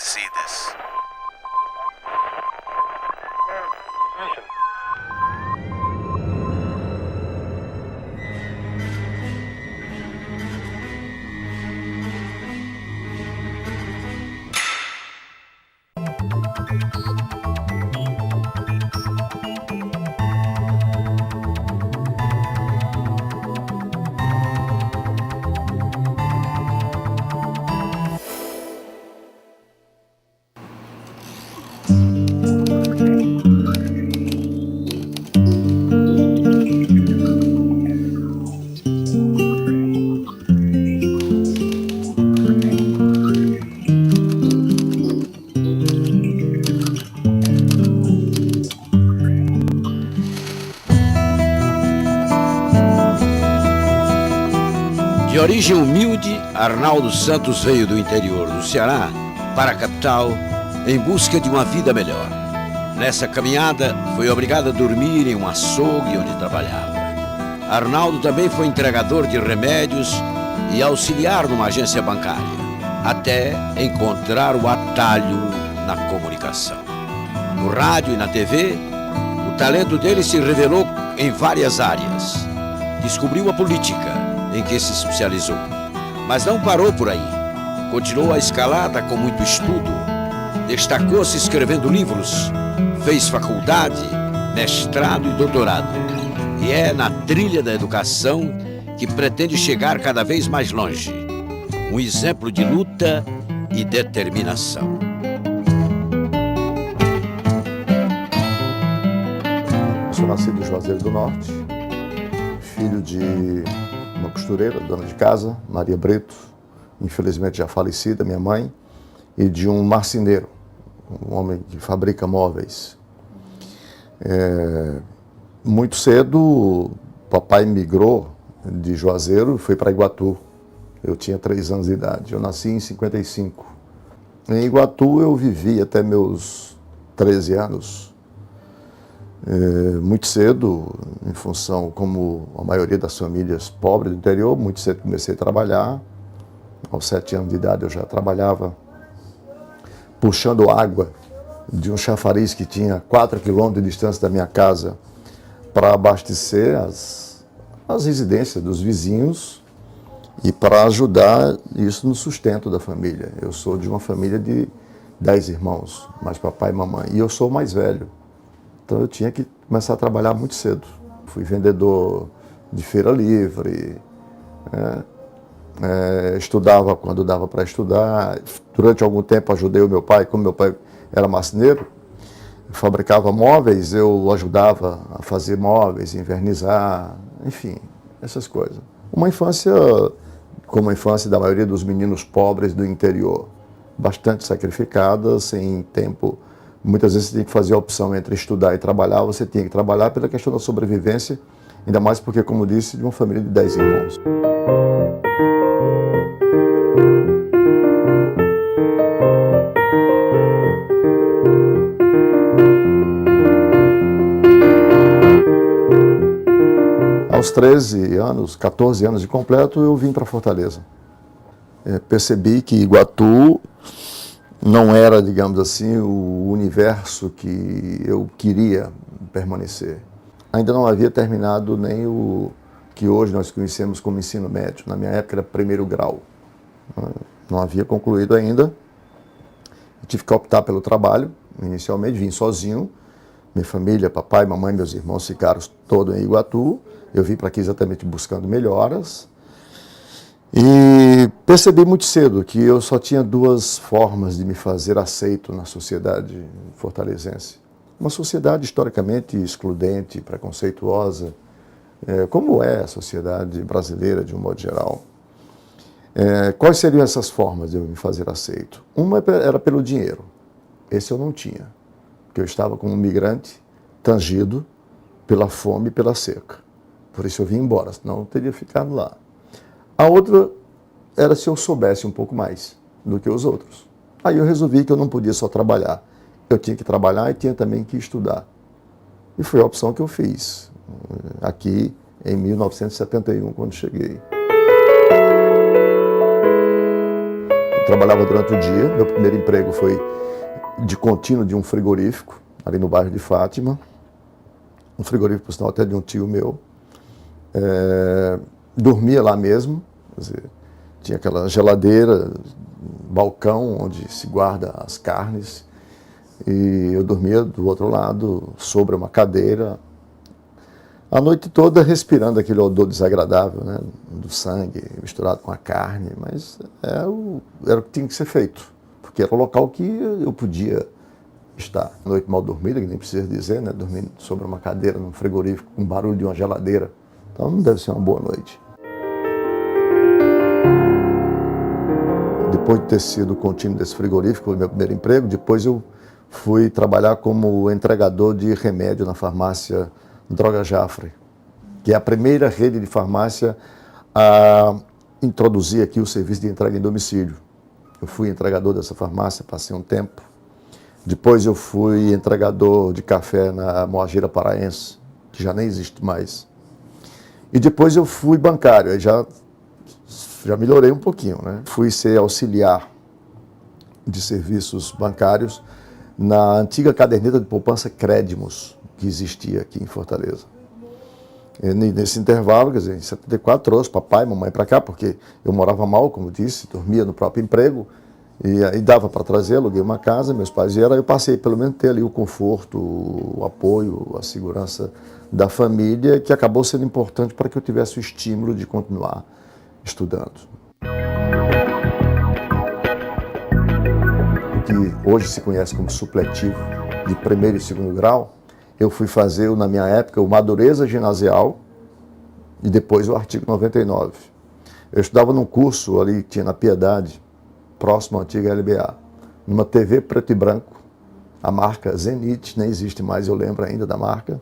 see this. De origem humilde, Arnaldo Santos veio do interior do Ceará para a capital em busca de uma vida melhor. Nessa caminhada, foi obrigado a dormir em um açougue onde trabalhava. Arnaldo também foi entregador de remédios e auxiliar numa agência bancária, até encontrar o atalho na comunicação. No rádio e na TV, o talento dele se revelou em várias áreas. Descobriu a política, em que se especializou. Mas não parou por aí. Continuou a escalada com muito estudo. Destacou-se escrevendo livros. Fez faculdade, mestrado e doutorado. E é na trilha da educação que pretende chegar cada vez mais longe. Um exemplo de luta e determinação. Eu sou nascido em Juazeiro do Norte, filho de uma costureira, dona de casa, Maria Brito, infelizmente já falecida, minha mãe, e de um marceneiro, um homem que fabrica móveis. Muito cedo, papai migrou de Juazeiro e foi para Iguatu. Eu tinha 3 anos de idade, eu nasci em 55. Em Iguatu eu vivi até meus 13 anos. Muito cedo, em função, como a maioria das famílias pobres do interior, muito cedo comecei a trabalhar. Aos 7 anos de idade eu já trabalhava puxando água de um chafariz que tinha 4 quilômetros de distância da minha casa para abastecer as residências dos vizinhos e para ajudar isso no sustento da família. Eu sou de uma família de 10 irmãos, mais papai e mamãe, e eu sou o mais velho. Então eu tinha que começar a trabalhar muito cedo. Fui vendedor de feira livre, estudava quando dava para estudar. Durante algum tempo ajudei o meu pai, como meu pai era marceneiro, fabricava móveis, eu ajudava a fazer móveis, invernizar, enfim, essas coisas. Uma infância como a infância da maioria dos meninos pobres do interior, bastante sacrificada, sem tempo. Muitas vezes você tinha que fazer a opção entre estudar e trabalhar, você tinha que trabalhar pela questão da sobrevivência, ainda mais porque, como disse, de uma família de 10 irmãos. Aos 13 anos, 14 anos de completo, eu vim para Fortaleza. Percebi que Iguatu não era, digamos assim, o universo que eu queria permanecer. Ainda não havia terminado nem o que hoje nós conhecemos como ensino médio. Na minha época era primeiro grau. Não havia concluído ainda. Eu tive que optar pelo trabalho. Inicialmente vim sozinho. Minha família, papai, mamãe, meus irmãos ficaram todos em Iguatu. Eu vim para aqui exatamente buscando melhoras. E percebi muito cedo que eu só tinha 2 formas de me fazer aceito na sociedade fortalezense. Uma sociedade historicamente excludente, preconceituosa, como é a sociedade brasileira de um modo geral. Quais seriam essas formas de eu me fazer aceito? Uma era pelo dinheiro. Esse eu não tinha, porque eu estava como um migrante tangido pela fome e pela seca. Por isso eu vim embora, senão eu teria ficado lá. A outra era se eu soubesse um pouco mais do que os outros. Aí eu resolvi que eu não podia só trabalhar. Eu tinha que trabalhar e tinha também que estudar. E foi a opção que eu fiz aqui em 1971, quando cheguei. trabalhava durante o dia. Meu primeiro emprego foi de contínuo de um frigorífico, ali no bairro de Fátima. Um frigorífico, por sinal, até de um tio meu. Dormia lá mesmo, quer dizer, tinha aquela geladeira, balcão onde se guarda as carnes, e eu dormia do outro lado, sobre uma cadeira, a noite toda respirando aquele odor desagradável, né, do sangue misturado com a carne, mas era o que tinha que ser feito, porque era o local que eu podia estar. Noite mal dormida, que nem precisa dizer, né, dormindo sobre uma cadeira num frigorífico com barulho de uma geladeira. Então não deve ser uma boa noite. Depois de ter sido contínuo desse frigorífico, foi meu primeiro emprego, depois eu fui trabalhar como entregador de remédio na farmácia Droga Jafre, que é a primeira rede de farmácia a introduzir aqui o serviço de entrega em domicílio. Eu fui entregador dessa farmácia, passei um tempo. Depois eu fui entregador de café na Moageira Paraense, que já nem existe mais. E depois eu fui bancário, aí já melhorei um pouquinho, né? Fui ser auxiliar de serviços bancários na antiga caderneta de poupança Crédimos, que existia aqui em Fortaleza. E nesse intervalo, quer dizer, em 74, trouxe papai e mamãe para cá, porque eu morava mal, como eu disse, dormia no próprio emprego, e aí dava para trazer, aluguei uma casa, meus pais vieram, aí eu passei pelo menos ter ali o conforto, o apoio, a segurança da família, que acabou sendo importante para que eu tivesse o estímulo de continuar estudando. O que hoje se conhece como supletivo de primeiro e segundo grau, eu fui fazer, na minha época, o Madureza Ginasial e depois o artigo 99. Eu estudava num curso ali que tinha na Piedade, próximo à antiga LBA, numa TV preto e branco, a marca Zenith, nem existe mais, eu lembro ainda da marca,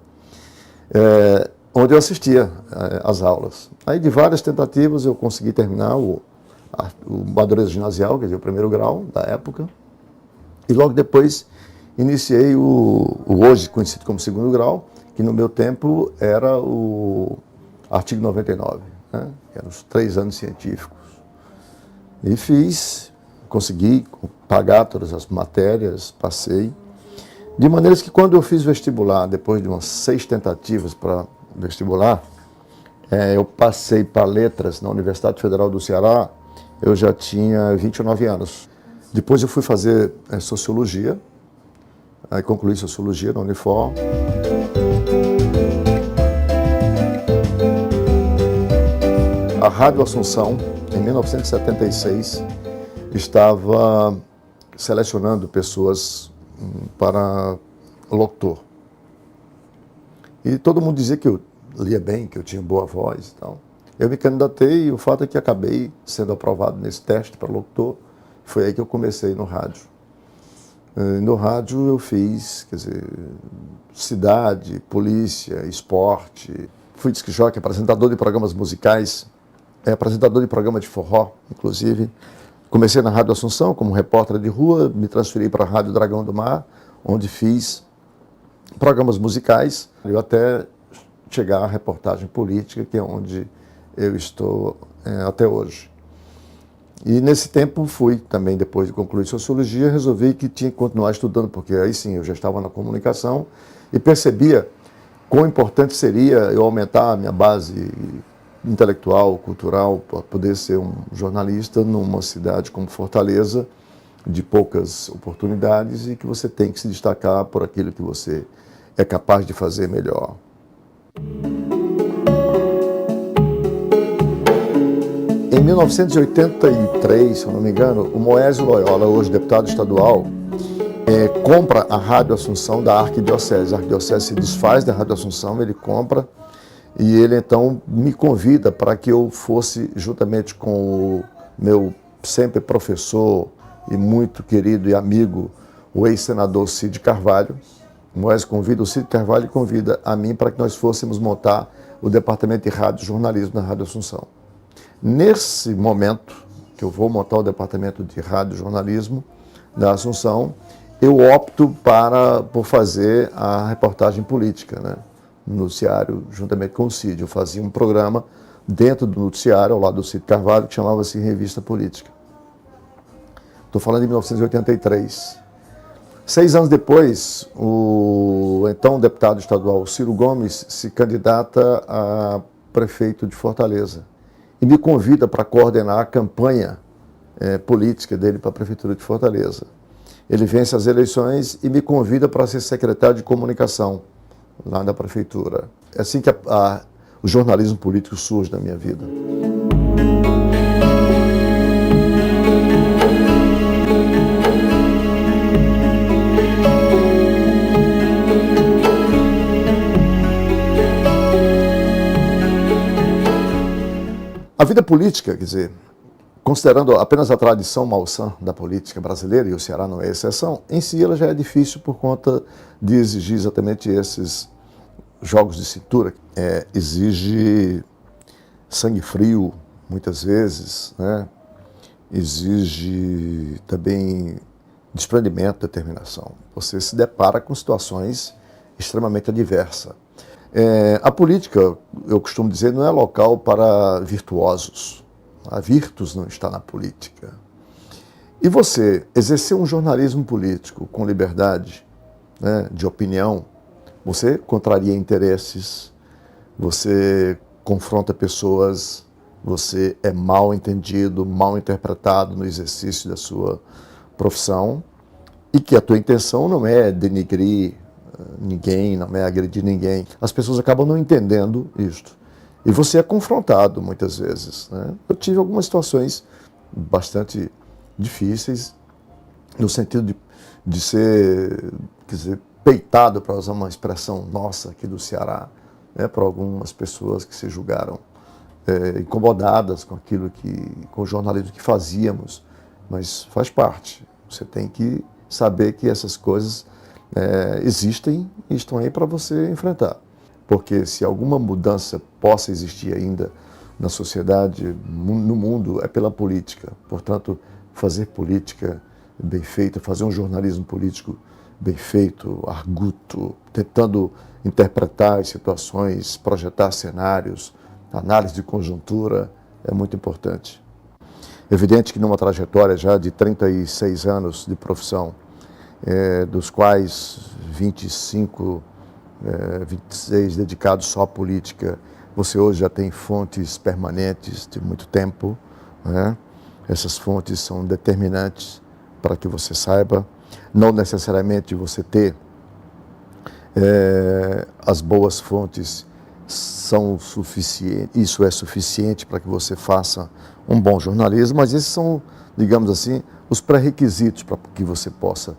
onde eu assistia às aulas. Aí, de várias tentativas, eu consegui terminar o Madureza Ginasial, quer dizer, o primeiro grau da época, e logo depois iniciei o hoje conhecido como segundo grau, que no meu tempo era o artigo 99, né? Que eram os 3 anos científicos. E consegui pagar todas as matérias, passei. De maneira que quando eu fiz vestibular, depois de umas 6 tentativas para vestibular, eu passei para letras na Universidade Federal do Ceará, eu já tinha 29 anos. Depois eu fui fazer sociologia, aí concluí sociologia na Unifor. A Rádio Assunção, em 1976, estava selecionando pessoas para locutor. E todo mundo dizia que eu lia bem, que eu tinha boa voz e tal. Eu me candidatei e o fato é que acabei sendo aprovado nesse teste para locutor. Foi aí que eu comecei no rádio. No rádio eu fiz, quer dizer, cidade, polícia, esporte. Fui disc jockey, apresentador de programas musicais, apresentador de programa de forró, inclusive. Comecei na Rádio Assunção como repórter de rua, me transferi para a Rádio Dragão do Mar, onde fiz programas musicais, eu até chegar à reportagem política, que é onde eu estou até hoje. E nesse tempo fui também, depois de concluir sociologia, resolvi que tinha que continuar estudando, porque aí sim eu já estava na comunicação e percebia quão importante seria eu aumentar a minha base intelectual, cultural, para poder ser um jornalista numa cidade como Fortaleza, de poucas oportunidades e que você tem que se destacar por aquilo que você é capaz de fazer melhor. Em 1983, se eu não me engano, o Moésio Loyola, hoje deputado estadual, compra a Rádio Assunção da Arquidiocese. A Arquidiocese se desfaz da Rádio Assunção, ele compra. E ele, então, me convida para que eu fosse, juntamente com o meu sempre professor e muito querido e amigo, o ex-senador Cid Carvalho. O Moésio convida o Cid Carvalho e convida a mim para que nós fôssemos montar o departamento de rádio e jornalismo na Rádio Assunção. Nesse momento, que eu vou montar o departamento de rádio e jornalismo da Assunção, eu opto por fazer a reportagem política, né? No noticiário, juntamente com o Cid. Eu fazia um programa dentro do noticiário, ao lado do Cid Carvalho, que chamava-se Revista Política. Estou falando de 1983. 6 anos depois, o então deputado estadual Ciro Gomes se candidata a prefeito de Fortaleza e me convida para coordenar a campanha política dele para a prefeitura de Fortaleza. Ele vence as eleições e me convida para ser secretário de comunicação lá da prefeitura. É assim que o jornalismo político surge na minha vida. A vida política, quer dizer, considerando apenas a tradição malsã da política brasileira, e o Ceará não é exceção, em si ela já é difícil por conta de exigir exatamente esses jogos de cintura. Exige sangue frio, muitas vezes, né? Exige também desprendimento, determinação. Você se depara com situações extremamente adversas. A política, eu costumo dizer, não é local para virtuosos. A virtus não está na política. E você exercer um jornalismo político com liberdade, né, de opinião, você contraria interesses, você confronta pessoas, você é mal entendido, mal interpretado no exercício da sua profissão e que a tua intenção não é denigrir ninguém, não é agredir ninguém. As pessoas acabam não entendendo isto. E você é confrontado muitas vezes, né? Eu tive algumas situações bastante difíceis, no sentido de ser, quer dizer, peitado, para usar uma expressão nossa aqui do Ceará, né, por algumas pessoas que se julgaram incomodadas com com o jornalismo que fazíamos, mas faz parte. Você tem que saber que essas coisas existem e estão aí para você enfrentar. Porque se alguma mudança possa existir ainda na sociedade, no mundo, é pela política. Portanto, fazer política bem feita, fazer um jornalismo político bem feito, arguto, tentando interpretar as situações, projetar cenários, análise de conjuntura, é muito importante. Evidente que numa trajetória já de 36 anos de profissão, dos quais 25, 26 dedicados só à política, você hoje já tem fontes permanentes de muito tempo, né? Essas fontes são determinantes para que você saiba, não necessariamente você ter as boas fontes são suficientes, isso é suficiente para que você faça um bom jornalismo, mas esses são, digamos assim, os pré-requisitos para que você possa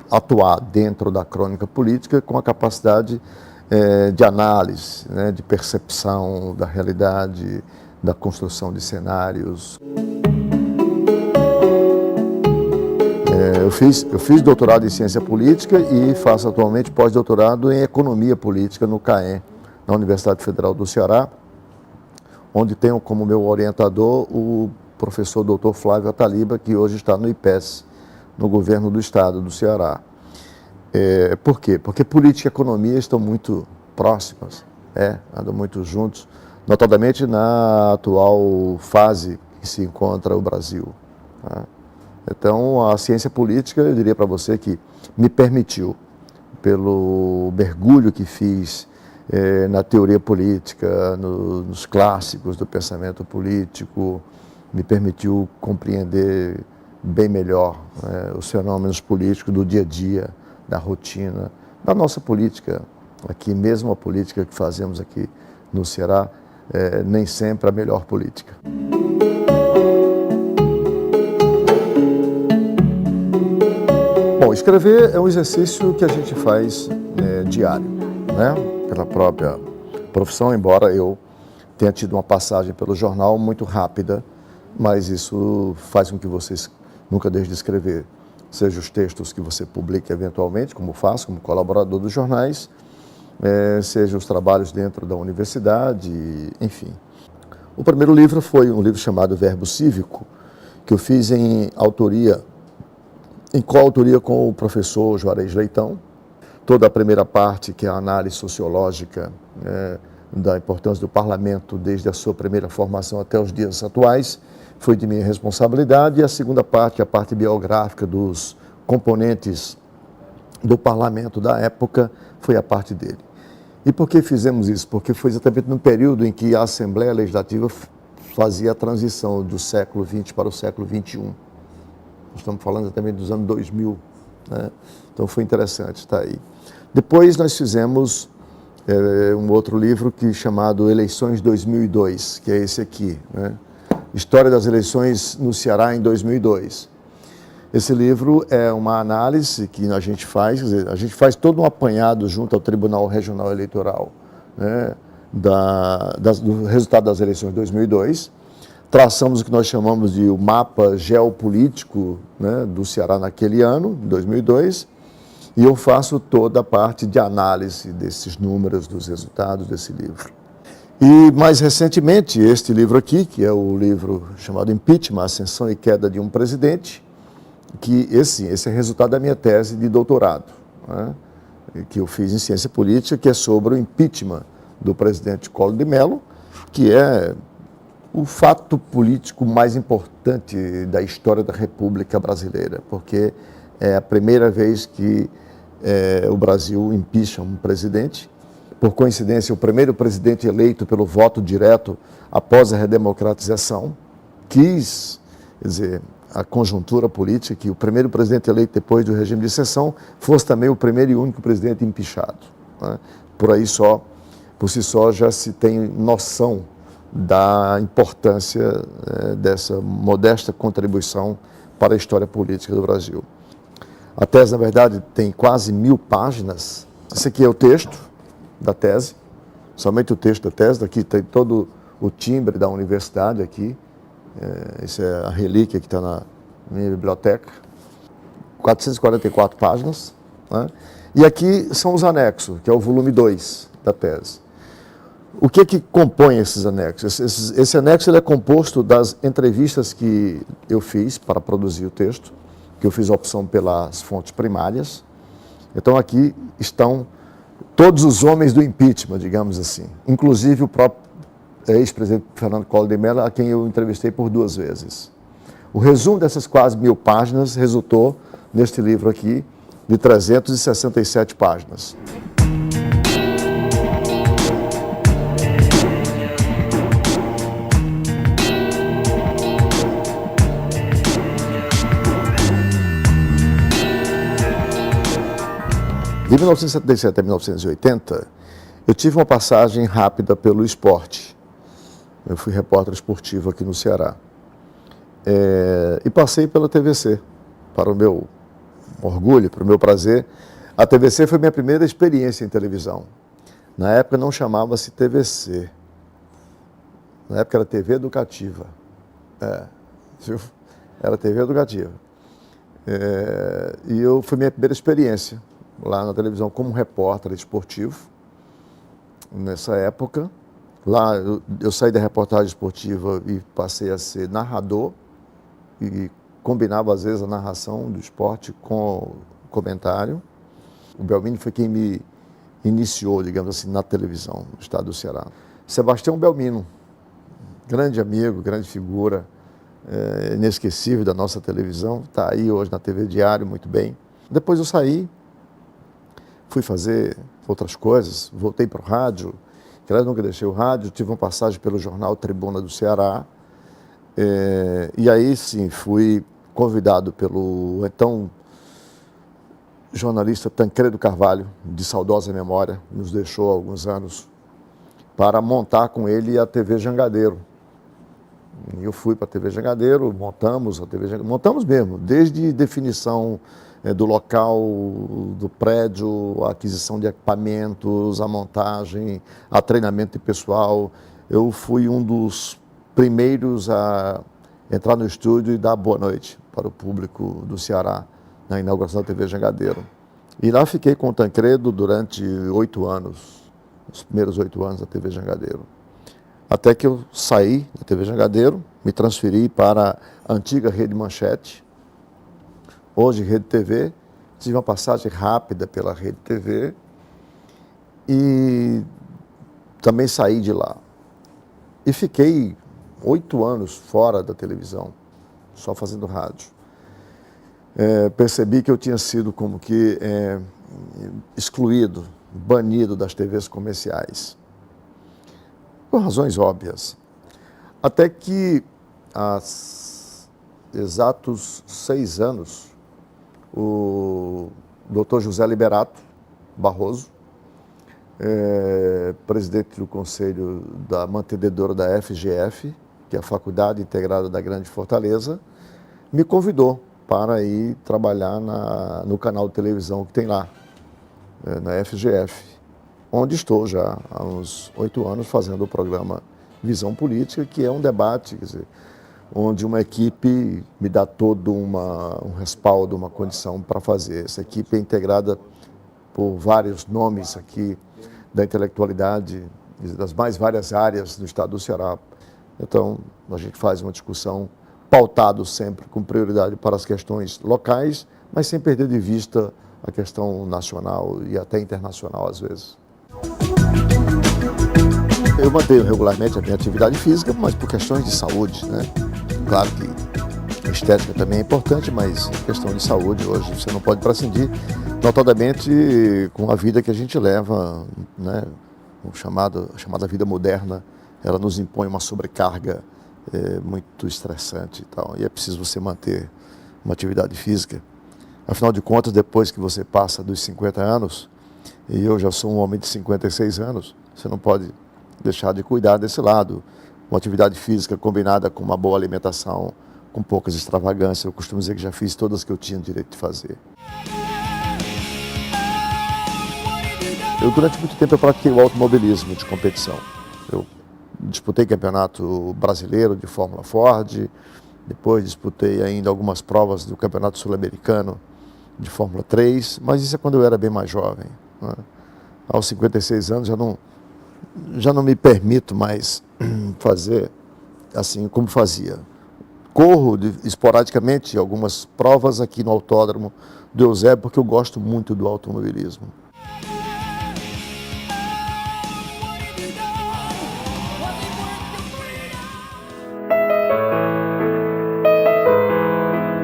atuar dentro da crônica política com a capacidade de análise, né, de percepção da realidade, da construção de cenários. Eu fiz doutorado em ciência política e faço atualmente pós-doutorado em economia política no CAEM, na Universidade Federal do Ceará, onde tenho como meu orientador o professor Dr. Flávio Ataliba, que hoje está no IPES, no governo do estado do Ceará. Por quê? Porque política e economia estão muito próximas, andam muito juntos, notadamente na atual fase que se encontra o Brasil. Tá? Então, a ciência política, eu diria para você que me permitiu, pelo mergulho que fiz na teoria política, nos clássicos do pensamento político, me permitiu compreender bem melhor os fenômenos políticos do dia a dia, da rotina, da nossa política. Aqui mesmo a política que fazemos aqui no Ceará, nem sempre a melhor política. Bom, escrever é um exercício que a gente faz diário, né? Pela própria profissão, embora eu tenha tido uma passagem pelo jornal muito rápida, mas isso faz com que vocês nunca deixem de escrever, seja os textos que você publica eventualmente, como faço, como colaborador dos jornais, seja os trabalhos dentro da universidade, enfim. O primeiro livro foi um livro chamado Verbo Cívico, que eu fiz em coautoria com o professor Juarez Leitão. Toda a primeira parte, que é a análise sociológica da importância do parlamento desde a sua primeira formação até os dias atuais, foi de minha responsabilidade, e a segunda parte, a parte biográfica dos componentes do parlamento da época, foi a parte dele. E por que fizemos isso? Porque foi exatamente no período em que a Assembleia Legislativa fazia a transição do século XX para o século XXI. Nós estamos falando também dos anos 2000, né? Então foi interessante estar aí. Depois nós fizemos um outro livro chamado Eleições 2002, que é esse aqui, né? História das eleições no Ceará em 2002. Esse livro é uma análise que a gente faz, quer dizer, a gente faz todo um apanhado junto ao Tribunal Regional Eleitoral, né, do resultado das eleições de 2002. Traçamos o que nós chamamos de o mapa geopolítico, né, do Ceará naquele ano, 2002, e eu faço toda a parte de análise desses números, dos resultados desse livro. E, mais recentemente, este livro aqui, que é o livro chamado Impeachment, Ascensão e Queda de um Presidente, que esse é resultado da minha tese de doutorado, né, que eu fiz em Ciência Política, que é sobre o impeachment do presidente Collor de Mello, que é o fato político mais importante da história da República Brasileira, porque é a primeira vez que o Brasil impeacha um presidente. Por coincidência, o primeiro presidente eleito pelo voto direto após a redemocratização quis, quer dizer, a conjuntura política, que o primeiro presidente eleito depois do regime de exceção fosse também o primeiro e único presidente impeachado, né? Por si só, já se tem noção da importância dessa modesta contribuição para a história política do Brasil. A tese, na verdade, tem quase 1000 páginas. Esse aqui é o texto da tese, somente o texto da tese. Aqui tem todo o timbre da universidade aqui. Essa é a relíquia que está na minha biblioteca. 444 páginas, né? E aqui são os anexos, que é o volume 2 da tese. O que compõe esses anexos? Esse anexo ele é composto das entrevistas que eu fiz para produzir o texto, que eu fiz a opção pelas fontes primárias. Então aqui estão todos os homens do impeachment, digamos assim, inclusive o próprio ex-presidente Fernando Collor de Mello, a quem eu entrevistei por 2 vezes. O resumo dessas quase 1000 páginas resultou neste livro aqui, de 367 páginas. De 1977 a 1980, eu tive uma passagem rápida pelo esporte. Eu fui repórter esportivo aqui no Ceará. E passei pela TVC, para o meu orgulho, para o meu prazer. A TVC foi minha primeira experiência em televisão. Na época não chamava-se TVC. Na época era TV Educativa. Era TV Educativa. E foi minha primeira experiência lá na televisão como repórter esportivo. Nessa época, lá eu saí da reportagem esportiva e passei a ser narrador e combinava às vezes a narração do esporte com o comentário. O Belmino foi quem me iniciou, digamos assim, na televisão no estado do Ceará. Sebastião Belmino, grande amigo, grande figura, inesquecível da nossa televisão, está aí hoje na TV Diário, muito bem. Depois eu saí, fui fazer outras coisas, voltei para o rádio, que aliás nunca deixei o rádio, tive uma passagem pelo jornal Tribuna do Ceará, e aí sim fui convidado pelo então jornalista Tancredo Carvalho, de saudosa memória, nos deixou há alguns anos, para montar com ele a TV Jangadeiro. E eu fui para a TV Jangadeiro, montamos a TV Jangadeiro, montamos mesmo, desde definição do local, do prédio, a aquisição de equipamentos, a montagem, a treinamento de pessoal. Eu fui um dos primeiros a entrar no estúdio e dar boa noite para o público do Ceará na inauguração da TV Jangadeiro. E lá fiquei com o Tancredo durante 8 anos, os primeiros 8 anos da TV Jangadeiro. Até que eu saí da TV Jangadeiro, me transferi para a antiga Rede Manchete, hoje Rede TV, tive uma passagem rápida pela Rede TV e também saí de lá. E fiquei 8 anos fora da televisão, só fazendo rádio. Percebi que eu tinha sido como que excluído, banido das TVs comerciais, por razões óbvias. Até que, há exatos 6 anos, o Dr. José Liberato Barroso, presidente do Conselho da Mantenedora da FGF, que é a Faculdade Integrada da Grande Fortaleza, me convidou para ir trabalhar no canal de televisão que tem lá, na FGF, onde estou já há uns 8 anos fazendo o programa Visão Política, que é um debate, quer dizer, onde uma equipe me dá todo um respaldo, uma condição para fazer. Essa equipe é integrada por vários nomes aqui da intelectualidade, das mais várias áreas do estado do Ceará. Então, a gente faz uma discussão pautado sempre com prioridade para as questões locais, mas sem perder de vista a questão nacional e até internacional às vezes. Eu mantenho regularmente a minha atividade física, mas por questões de saúde, né? Claro que a estética também é importante, mas a questão de saúde hoje você não pode prescindir, notadamente com a vida que a gente leva, né? A chamada vida moderna, ela nos impõe uma sobrecarga muito estressante e tal, e é preciso você manter uma atividade física. Afinal de contas, depois que você passa dos 50 anos, e eu já sou um homem de 56 anos, você não pode deixar de cuidar desse lado. Uma atividade física combinada com uma boa alimentação, com poucas extravagâncias. Eu costumo dizer que já fiz todas que eu tinha direito de fazer. Durante muito tempo, eu pratiquei o automobilismo de competição. Eu disputei campeonato brasileiro de Fórmula Ford, depois disputei ainda algumas provas do Campeonato Sul-Americano de Fórmula 3, mas isso é quando eu era bem mais jovem, né? Aos 56 anos já não me permito mais fazer assim como fazia. Corro esporadicamente algumas provas aqui no Autódromo do Eusébio, porque eu gosto muito do automobilismo.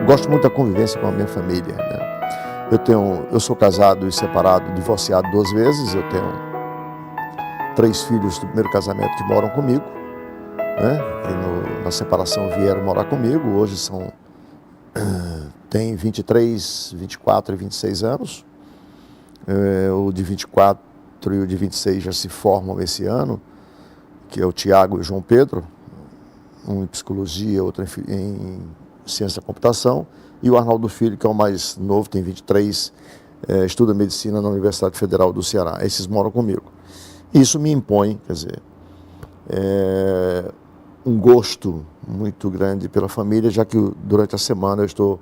Gosto muito da convivência com a minha família, né? Eu sou casado e separado, divorciado 2 vezes. Eu tenho 3 filhos do primeiro casamento que moram comigo, né? E na separação vieram morar comigo. Hoje tem 23, 24 e 26 anos. O de 24 e o de 26 já se formam esse ano, que é o Tiago e o João Pedro, um em psicologia, outro em ciência da computação, e o Arnaldo Filho, que é o mais novo, tem 23, estuda medicina na Universidade Federal do Ceará. Esses moram comigo. Isso me impõe, quer dizer, um gosto muito grande pela família, já que durante a semana eu estou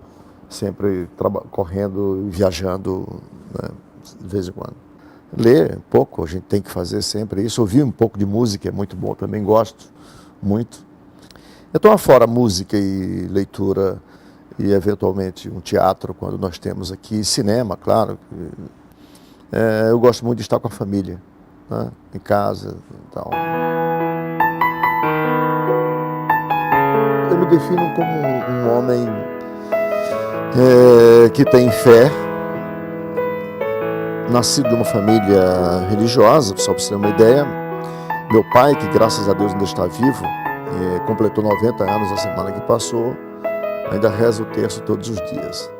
sempre correndo e viajando, né, de vez em quando. Ler pouco, a gente tem que fazer sempre isso. Ouvir um pouco de música é muito bom, também gosto muito. Então, afora música e leitura e, eventualmente, um teatro, quando nós temos aqui, cinema, claro. Eu gosto muito de estar com a família, né, em casa e tal. Eu me defino como um homem que tem fé, nascido de uma família religiosa, só para você ter uma ideia. Meu pai, que graças a Deus ainda está vivo, completou 90 anos a semana que passou, ainda reza o terço todos os dias.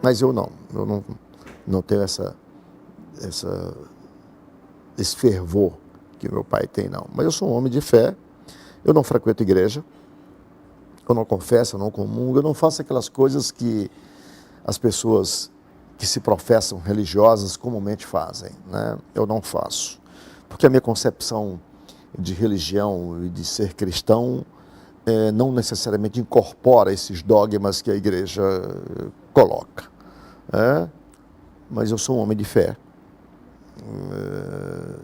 Mas eu não tenho esse fervor que meu pai tem, não. Mas eu sou um homem de fé, eu não frequento igreja, eu não confesso, eu não comungo, eu não faço aquelas coisas que as pessoas que se professam religiosas comumente fazem, né? Eu não faço, porque a minha concepção de religião e de ser cristão não necessariamente incorpora esses dogmas que a igreja coloca. Mas eu sou um homem de fé,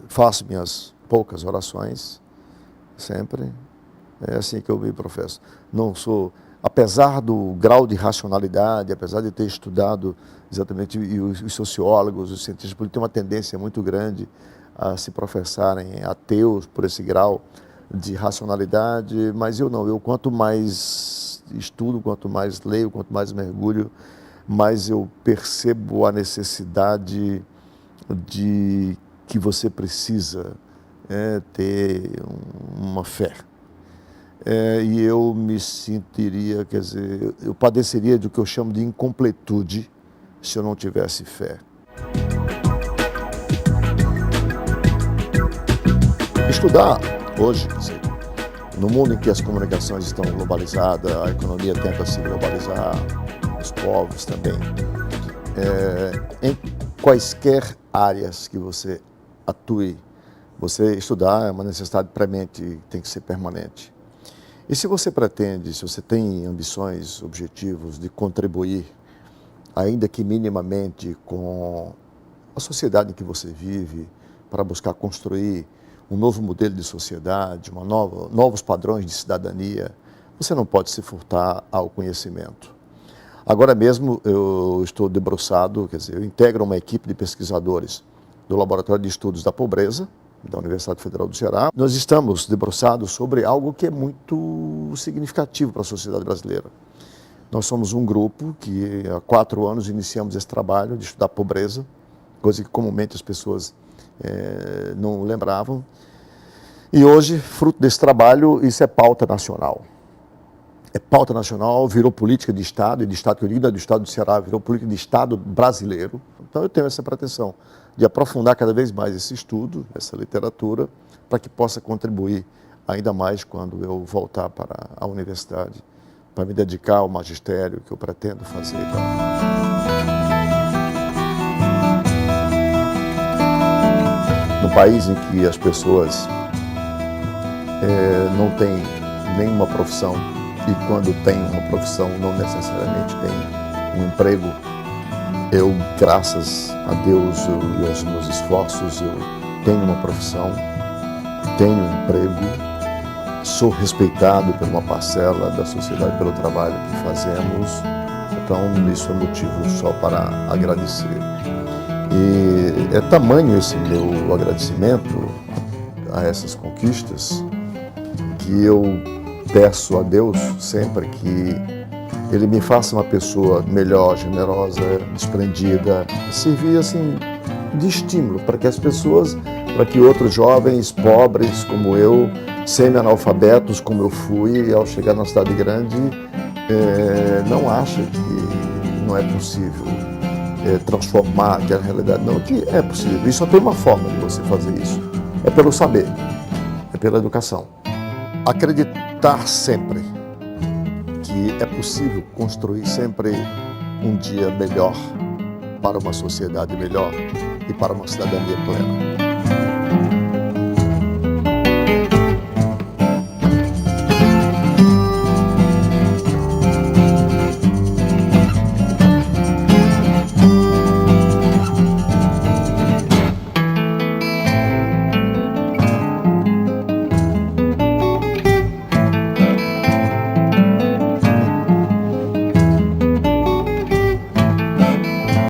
faço minhas poucas orações, sempre, é assim que eu me professo. Não sou, apesar do grau de racionalidade, apesar de ter estudado exatamente, e os sociólogos, os cientistas políticos têm uma tendência muito grande a se professarem ateus por esse grau de racionalidade, mas eu não. Eu, quanto mais estudo, quanto mais leio, quanto mais mergulho, mais eu percebo a necessidade de que você precisa ter uma fé. E eu me sentiria, quer dizer, eu padeceria do que eu chamo de incompletude se eu não tivesse fé. Estudar hoje, quer dizer, no mundo em que as comunicações estão globalizadas, a economia tenta se globalizar, os povos também, em quaisquer áreas que você atue, você estudar é uma necessidade premente, tem que ser permanente. E se você pretende, se você tem ambições, objetivos de contribuir, ainda que minimamente, com a sociedade em que você vive, para buscar construir um novo modelo de sociedade, novos padrões de cidadania, você não pode se furtar ao conhecimento. Agora mesmo eu estou debruçado, quer dizer, eu integro uma equipe de pesquisadores do Laboratório de Estudos da Pobreza, da Universidade Federal do Ceará. Nós estamos debruçados sobre algo que é muito significativo para a sociedade brasileira. Nós somos um grupo que há 4 anos iniciamos esse trabalho de estudar pobreza, coisa que comumente as pessoas não lembravam. E hoje, fruto desse trabalho, isso é pauta nacional. É pauta nacional, virou política de Estado, e de Estado que eu digo, do Estado do Ceará, virou política de Estado brasileiro. Então eu tenho essa pretensão de aprofundar cada vez mais esse estudo, essa literatura, para que possa contribuir ainda mais quando eu voltar para a universidade, para me dedicar ao magistério que eu pretendo fazer. Num país em que as pessoas não têm nenhuma profissão, e quando tem uma profissão não necessariamente tem um emprego, eu, graças a Deus e aos meus esforços, eu tenho uma profissão, tenho um emprego, sou respeitado por uma parcela da sociedade pelo trabalho que fazemos, então isso é motivo só para agradecer. E é tamanho esse meu agradecimento a essas conquistas que eu peço a Deus sempre que Ele me faça uma pessoa melhor, generosa, desprendida, servir assim de estímulo para que as pessoas, para que outros jovens pobres como eu, semi-analfabetos como eu fui, ao chegar na cidade grande, não achem que não é possível transformar aquela realidade. Não, que é possível. E só tem uma forma de você fazer isso. É pelo saber, é pela educação. Acreditar sempre que é possível construir sempre um dia melhor para uma sociedade melhor e para uma cidadania plena.